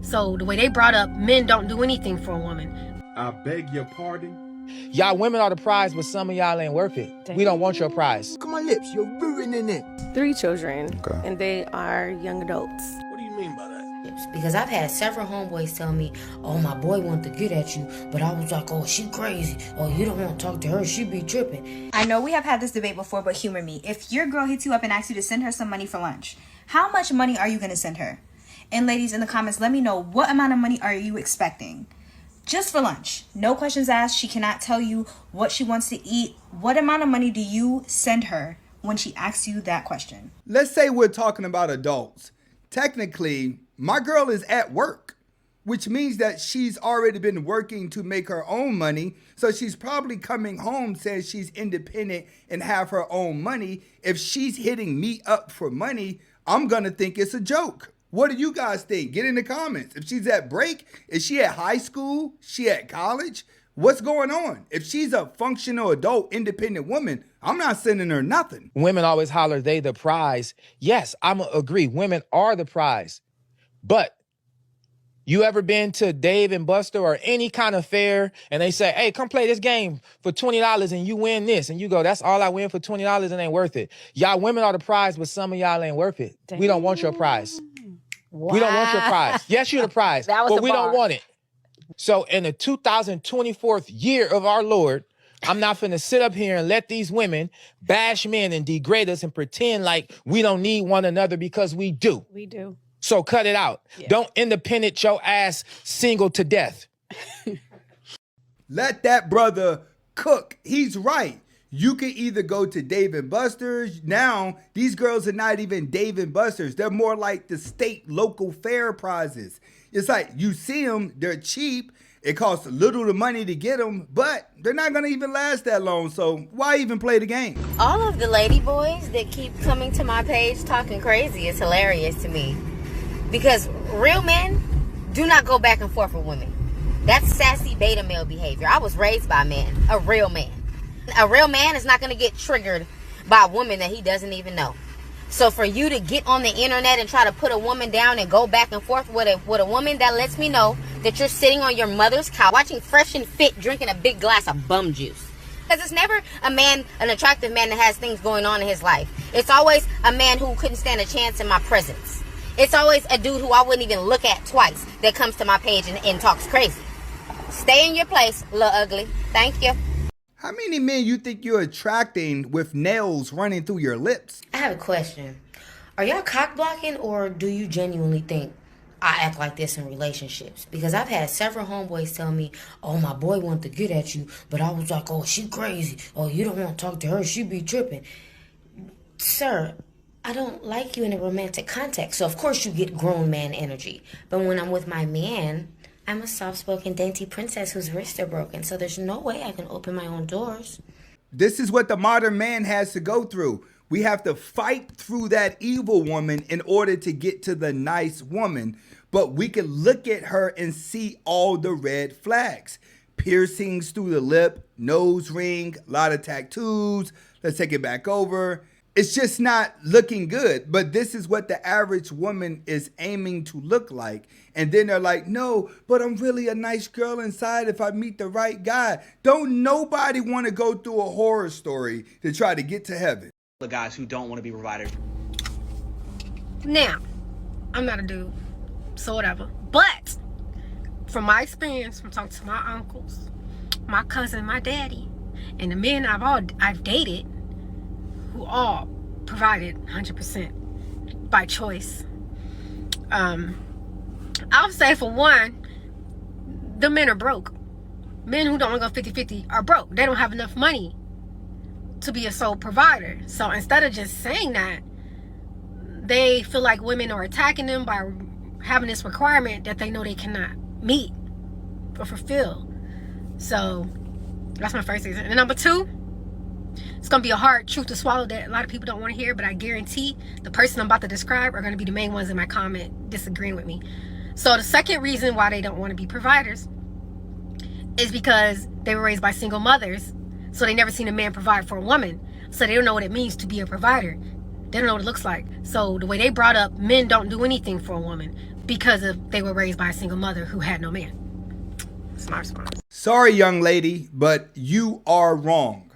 So the way they brought up, men don't do anything for a woman. I beg your pardon? Y'all women are the prize, but some of y'all ain't worth it. We don't want your prize. Look at my lips, you're ruining it. 3 children, and they are young adults. What do you mean by that? Because I've had several homeboys tell me, oh, my boy wanted to get at you, but I was like, oh, she crazy. Oh, you don't want to talk to her, she be tripping. I know we have had this debate before, but humor me. If your girl hits you up and asks you to send her some money for lunch, how much money are you going to send her? And ladies, in the comments, let me know, what amount of money are you expecting? Just for lunch. No questions asked. She cannot tell you what she wants to eat. What amount of money do you send her when she asks you that question? Let's say we're talking about adults. Technically, my girl is at work, which means that she's already been working to make her own money. So she's probably coming home saying she's independent and have her own money. If she's hitting me up for money, I'm going to think it's a joke. What do you guys think? Get in the comments. If she's at break, is she at high school? She at college? What's going on? If she's a functional adult, independent woman, I'm not sending her nothing. Women always holler they the prize. Yes, I'm agree. Women are the prize. But you ever been to Dave and Buster or any kind of fair and they say, hey, come play this game for $20 and you win this. And you go, that's all I win for $20 and ain't worth it. Y'all women are the prize, but some of y'all ain't worth it. We don't want your prize. Wow. We don't want your prize. Yes, you're the prize, but we don't want it. So in the 2024th year of our Lord, I'm not finna sit up here and let these women bash men and degrade us and pretend like we don't need one another, because we do. We do. So cut it out. Yeah. Don't independent your ass single to death. Let that brother cook. He's right. You can either go to Dave and Buster's. Now, these girls are not even Dave and Buster's. They're more like the state local fair prizes. It's like you see them, they're cheap. It costs little to money to get them, but they're not going to even last that long. So why even play the game? All of the lady boys that keep coming to my page talking crazy is hilarious to me. Because real men do not go back and forth with women. That's sassy beta male behavior. I was raised by a man, a real man. A real man is not going to get triggered by a woman that he doesn't even know. So for you to get on the internet and try to put a woman down and go back and forth with a woman, that lets me know that you're sitting on your mother's couch watching Fresh and Fit, drinking a big glass of bum juice. Because it's never a man, an attractive man that has things going on in his life. It's always a man who couldn't stand a chance in my presence. It's always a dude who I wouldn't even look at twice that comes to my page and talks crazy. Stay in your place, little ugly. Thank you. How many men you think you're attracting with nails running through your lips? I have a question. Are y'all cock blocking, or do you genuinely think I act like this in relationships? Because I've had several homeboys tell me, oh, my boy wanted to get at you, but I was like, oh, she crazy. Oh, you don't want to talk to her, she be tripping. Sir, I don't like you in a romantic context, so of course you get grown man energy. But when I'm with my man, I'm a soft-spoken, dainty princess whose wrists are broken, so there's no way I can open my own doors. This is what the modern man has to go through. We have to fight through that evil woman in order to get to the nice woman. But we can look at her and see all the red flags. Piercings through the lip, nose ring, a lot of tattoos. Let's take it back over. It's just not looking good. But this is what the average woman is aiming to look like. And then they're like, no, but I'm really a nice girl inside if I meet the right guy. Don't nobody want to go through a horror story to try to get to heaven. The guys who don't want to be provided. Now, I'm not a dude, so whatever. But from my experience, from talking to my uncles, my cousin, my daddy, and the men I've dated, who all provided 100% by choice. I'll say, for one, the men are broke. Men who don't want to go 50-50 are broke. They don't have enough money to be a sole provider. So instead of just saying that, they feel like women are attacking them by having this requirement that they know they cannot meet or fulfill. So that's my first reason. And number two, it's going to be a hard truth to swallow that a lot of people don't want to hear, but I guarantee the person I'm about to describe are going to be the main ones in my comment disagreeing with me. So the second reason why they don't want to be providers is because they were raised by single mothers, so they never seen a man provide for a woman. So they don't know what it means to be a provider. They don't know what it looks like. So the way they brought up, men don't do anything for a woman. because they were raised by a single mother who had no man. That's my response. Sorry, young lady, but you are wrong.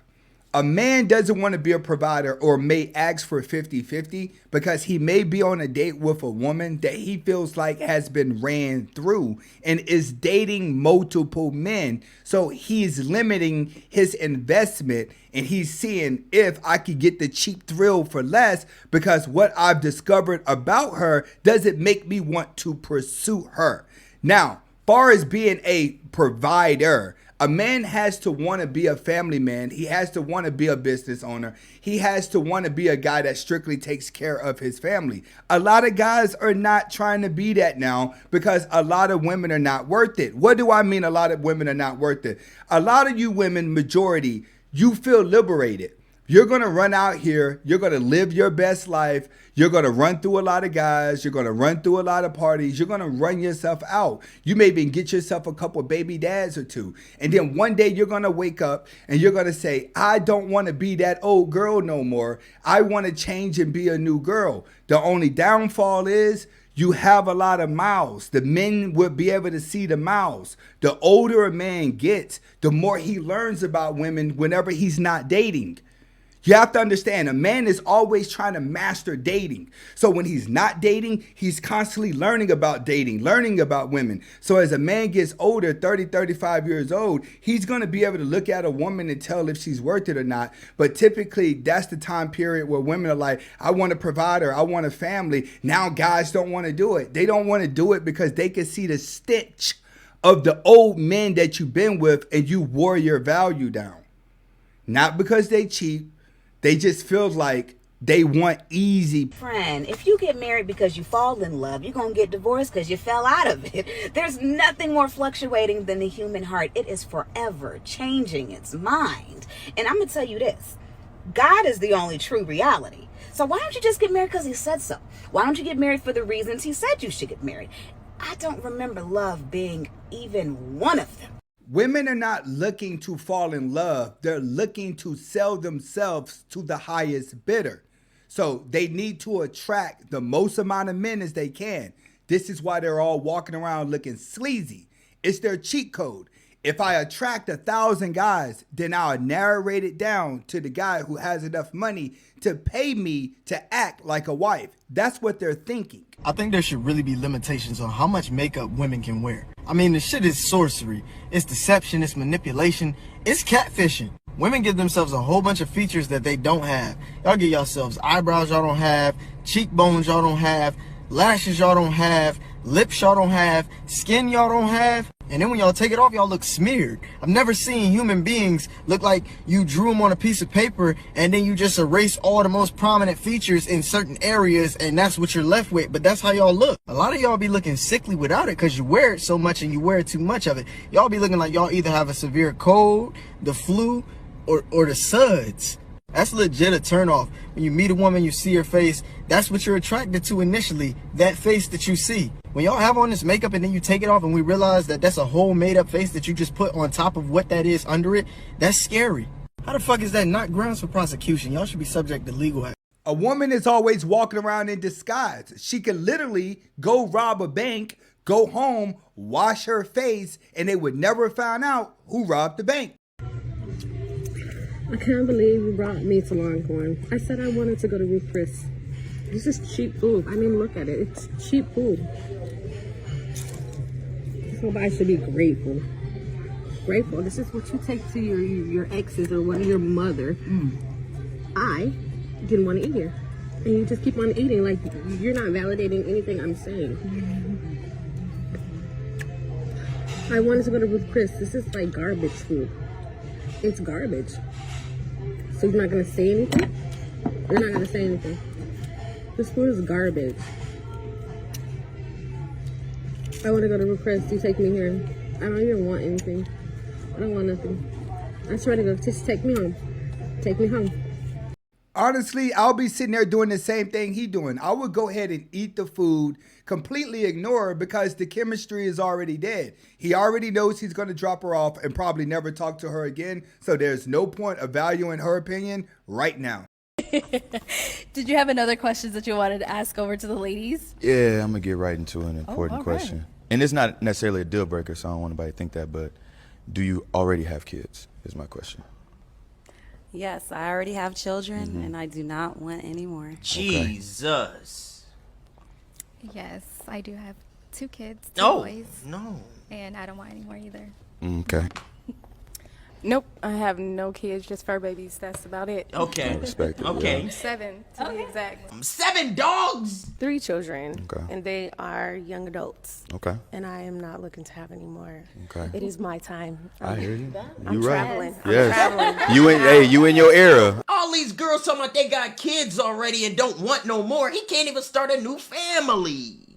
A man doesn't want to be a provider or may ask for 50-50 because he may be on a date with a woman that he feels like has been ran through and is dating multiple men. So he's limiting his investment and he's seeing if I could get the cheap thrill for less because what I've discovered about her doesn't make me want to pursue her. Now, far as being a provider, a man has to want to be a family man. He has to want to be a business owner. He has to want to be a guy that strictly takes care of his family. A lot of guys are not trying to be that now because a lot of women are not worth it. What do I mean a lot of women are not worth it? A lot of you women, majority, you feel liberated. You're going to run out here. You're going to live your best life. You're going to run through a lot of guys. You're going to run through a lot of parties. You're going to run yourself out. You may even get yourself a couple baby dads or two. And then one day you're going to wake up and you're going to say, I don't want to be that old girl no more. I want to change and be a new girl. The only downfall is you have a lot of mouths. The men will be able to see the mouths. The older a man gets, the more he learns about women whenever he's not dating. You have to understand, a man is always trying to master dating. So when he's not dating, he's constantly learning about dating, learning about women. So as a man gets older, 30, 35 years old, he's going to be able to look at a woman and tell if she's worth it or not. But typically, that's the time period where women are like, I want a provider, I want a family. Now guys don't want to do it. They don't want to do it because they can see the stench of the old men that you've been with and you wore your value down. Not because they cheat. They just feel like they want easy. Friend, if you get married because you fall in love, you're going to get divorced because you fell out of it. There's nothing more fluctuating than the human heart. It is forever changing its mind. And I'm going to tell you this. God is the only true reality. So why don't you just get married because he said so? Why don't you get married for the reasons he said you should get married? I don't remember love being even one of them. Women are not looking to fall in love. They're looking to sell themselves to the highest bidder. So they need to attract the most amount of men as they can. This is why they're all walking around looking sleazy. It's their cheat code. If I attract 1,000 guys, then I'll narrate it down to the guy who has enough money to pay me to act like a wife. That's what they're thinking. I think there should really be limitations on how much makeup women can wear. I mean, the shit is sorcery. It's deception, it's manipulation, it's catfishing. Women give themselves a whole bunch of features that they don't have. Y'all give yourselves eyebrows y'all don't have, cheekbones y'all don't have, lashes y'all don't have, lips y'all don't have, skin y'all don't have. And then when y'all take it off, y'all look smeared. I've never seen human beings look like you drew them on a piece of paper and then you just erase all the most prominent features in certain areas and that's what you're left with. But that's how y'all look. A lot of y'all be looking sickly without it because you wear it so much and you wear too much of it. Y'all be looking like y'all either have a severe cold, the flu, or the suds. That's legit a turnoff. When you meet a woman, you see her face, that's what you're attracted to initially, that face that you see. When y'all have on this makeup and then you take it off and we realize that that's a whole made up face that you just put on top of what that is under it, that's scary. How the fuck is that not grounds for prosecution? Y'all should be subject to legal action. A woman is always walking around in disguise. She could literally go rob a bank, go home, wash her face, and they would never find out who robbed the bank. I can't believe you brought me to Longhorn. I said I wanted to go to Ruth Chris. This is cheap food. I mean, look at it. It's cheap food. Somebody should be grateful. Grateful. This is what you take to your exes or one of your mother. I didn't want to eat here. And you just keep on eating like you're not validating anything I'm saying. I wanted to go to Ruth Chris. This is like garbage food. It's garbage. So you're not going to say anything? You're not going to say anything. This food is garbage. I want to go to Ruth Chris. You take me here. I don't even want anything. I don't want nothing. I swear to God, just take me home. Take me home. Honestly, I'll be sitting there doing the same thing he doing. I would go ahead and eat the food, completely ignore her because the chemistry is already dead. He already knows he's going to drop her off and probably never talk to her again. So there's no point of valuing her opinion right now. Did you have another question that you wanted to ask over to the ladies? Yeah, I'm gonna get right into an important all right. question. And it's not necessarily a deal breaker, so I don't want anybody to think that, but do you already have kids, is my question. Yes, I already have children, and I do not want any more. Jesus. Yes, I do have 2 kids, 2 No, boys. no. And I don't want any more either. Okay. Nope, I have no kids, just fur babies. That's about it. Okay. I respect it. Okay. 7 to be exact. 7 dogs. 3 children, Okay. and they are young adults. Okay. And I am not looking to have any more. Okay. It is my time. I hear you. I'm You right. traveling. I'm Yes. traveling. You in your era. All these girls talking about they got kids already and don't want no more. He can't even start a new family.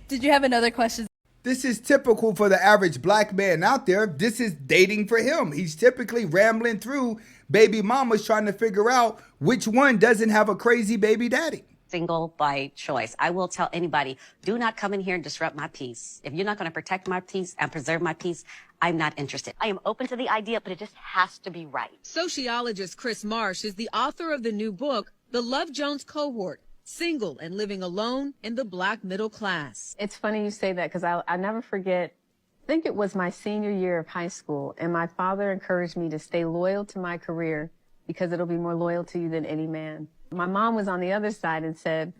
Did you have another question? This is typical for the average black man out there. This is dating for him. He's typically rambling through baby mamas trying to figure out which one doesn't have a crazy baby daddy. Single by choice. I will tell anybody, do not come in here and disrupt my peace. If you're not going to protect my peace and preserve my peace, I'm not interested. I am open to the idea, but it just has to be right. Sociologist Chris Marsh is the author of the new book, The Love Jones Cohort, Single and Living Alone in the Black Middle Class. It's funny you say that because I never forget, I think it was my senior year of high school, and my father encouraged me to stay loyal to my career because it'll be more loyal to you than any man. My mom was on the other side and said,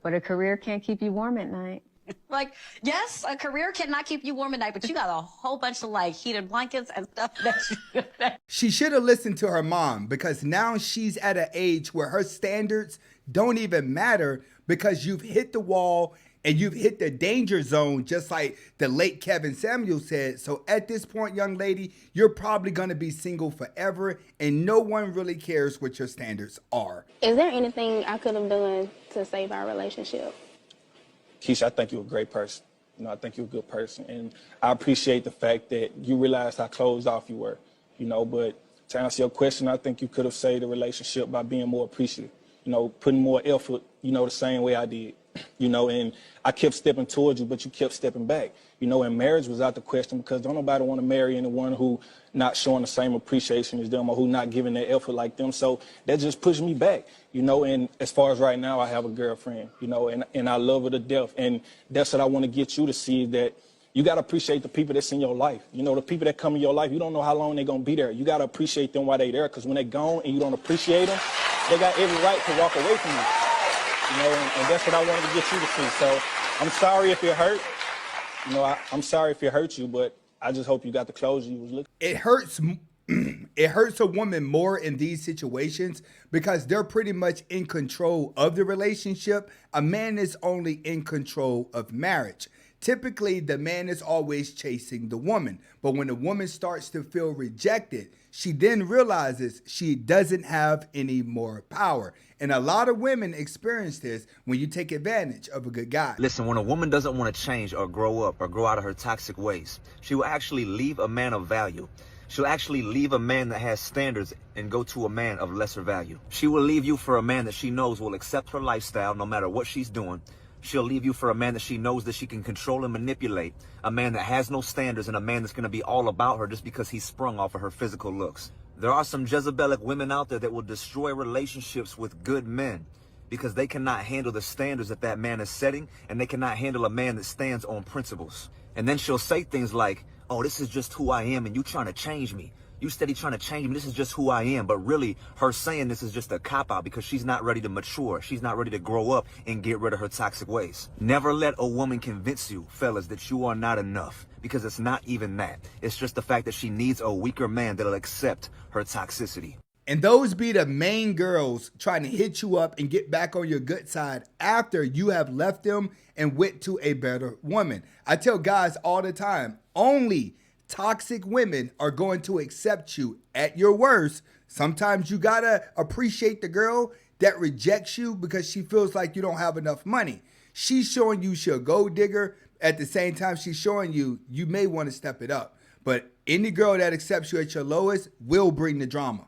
but a career can't keep you warm at night. Like, yes, a career cannot keep you warm at night, but you got a whole bunch of like heated blankets and stuff that She should have listened to her mom, because now she's at an age where her standards don't even matter, because you've hit the wall and you've hit the danger zone, just like the late Kevin Samuel said. So at this point, young lady, you're probably going to be single forever, and no one really cares what your standards are. Is there anything I could have done to save our relationship? Keisha, I think you're a great person. You know, I think you're a good person. And I appreciate the fact that you realized how closed off you were, you know, but to answer your question, I think you could have saved the relationship by being more appreciative, you know, putting more effort, you know, the same way I did, you know, and I kept stepping towards you, but you kept stepping back, you know, and marriage was out the question, because don't nobody want to marry anyone who not showing the same appreciation as them or who not giving their effort like them. So that just pushed me back, you know, and as far as right now, I have a girlfriend, you know, and I love her to death. And that's what I want to get you to see, that you got to appreciate the people that's in your life. You know, the people that come in your life, you don't know how long they're going to be there. You got to appreciate them while they're there, because when they're gone and you don't appreciate them, they got every right to walk away from you. You know, and that's what I wanted to get you to see. So I'm sorry if it hurt. You know, I'm sorry if it hurt you, but I just hope you got the closure you was looking. It hurts. It hurts a woman more in these situations because they're pretty much in control of the relationship. A man is only in control of marriage. Typically, the man is always chasing the woman. But when the woman starts to feel rejected, she then realizes she doesn't have any more power. And a lot of women experience this when you take advantage of a good guy. Listen, when a woman doesn't want to change or grow up or grow out of her toxic ways, she will actually leave a man of value. She'll actually leave a man that has standards and go to a man of lesser value. She will leave you for a man that she knows will accept her lifestyle no matter what she's doing. She'll leave you for a man that she knows that she can control and manipulate, a man that has no standards, and a man that's going to be all about her just because he's sprung off of her physical looks. There are some Jezebelic women out there that will destroy relationships with good men because they cannot handle the standards that that man is setting, and they cannot handle a man that stands on principles. And then she'll say things like, oh, this is just who I am, and you trying to change me. You steady trying to change me. This is just who I am. But really, her saying this is just a cop-out because she's not ready to mature. She's not ready to grow up and get rid of her toxic ways. Never let a woman convince you, fellas, that you are not enough, because it's not even that. It's just the fact that she needs a weaker man that'll accept her toxicity. And those be the main girls trying to hit you up and get back on your good side after you have left them and went to a better woman. I tell guys all the time, only toxic women are going to accept you at your worst. Sometimes you gotta appreciate the girl that rejects you because she feels like you don't have enough money. She's showing you she's a gold digger. At the same time, she's showing you you may want to step it up. But any girl that accepts you at your lowest will bring the drama.